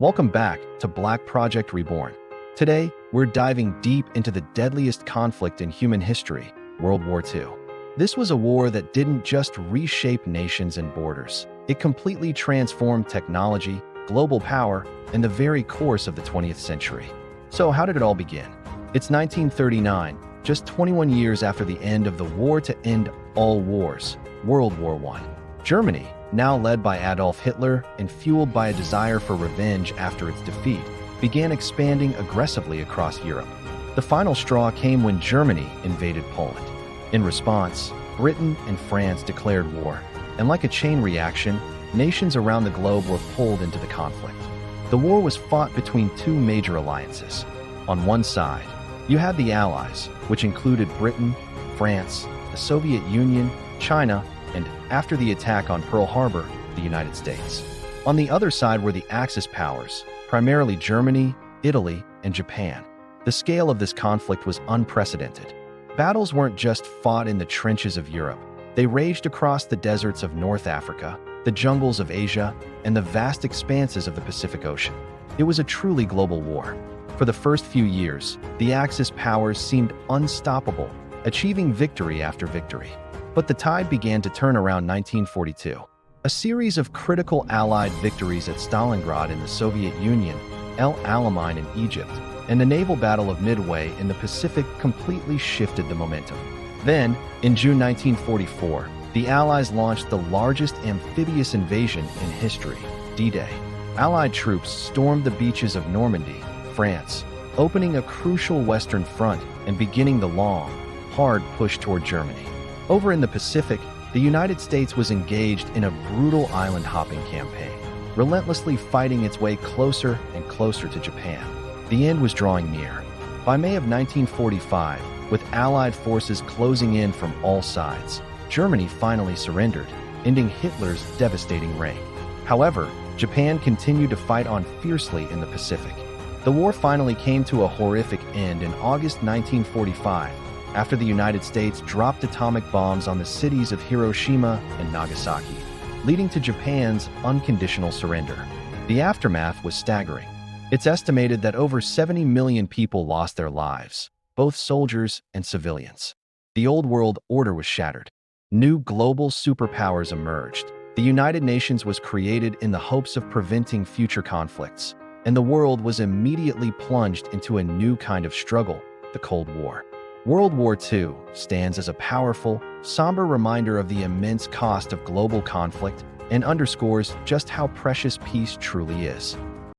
Welcome back to Black Project Reborn. Today, we're diving deep into the deadliest conflict in human history, World War II. This was a war that didn't just reshape nations and borders. It completely transformed technology, global power, and the very course of the 20th century. So how did it all begin? It's 1939, just 21 years after the end of the war to end all wars, World War I. Germany, now led by Adolf Hitler and fueled by a desire for revenge after its defeat, began expanding aggressively across Europe. The final straw came when Germany invaded Poland. In response, Britain and France declared war, and like a chain reaction, nations around the globe were pulled into the conflict. The war was fought between two major alliances. On one side, you had the Allies, which included Britain, France, the Soviet Union, China, and after the attack on Pearl Harbor, the United States. On the other side were the Axis powers, primarily Germany, Italy, and Japan. The scale of this conflict was unprecedented. Battles weren't just fought in the trenches of Europe. They raged across the deserts of North Africa, the jungles of Asia, and the vast expanses of the Pacific Ocean. It was a truly global war. For the first few years, the Axis powers seemed unstoppable, achieving victory after victory. But the tide began to turn around 1942. A series of critical Allied victories at Stalingrad in the Soviet Union, El Alamein in Egypt, and the naval battle of Midway in the Pacific completely shifted the momentum. Then, in June 1944, the Allies launched the largest amphibious invasion in history, D-Day. Allied troops stormed the beaches of Normandy, France, opening a crucial Western front and beginning the long, hard push toward Germany. Over in the Pacific, the United States was engaged in a brutal island-hopping campaign, relentlessly fighting its way closer and closer to Japan. The end was drawing near. By May of 1945, with Allied forces closing in from all sides, Germany finally surrendered, ending Hitler's devastating reign. However, Japan continued to fight on fiercely in the Pacific. The war finally came to a horrific end in August 1945, after the United States dropped atomic bombs on the cities of Hiroshima and Nagasaki, leading to Japan's unconditional surrender. The aftermath was staggering. It's estimated that over 70 million people lost their lives, both soldiers and civilians. The old world order was shattered. New global superpowers emerged. The United Nations was created in the hopes of preventing future conflicts, and the world was immediately plunged into a new kind of struggle, the Cold War. World War II stands as a powerful, somber reminder of the immense cost of global conflict and underscores just how precious peace truly is.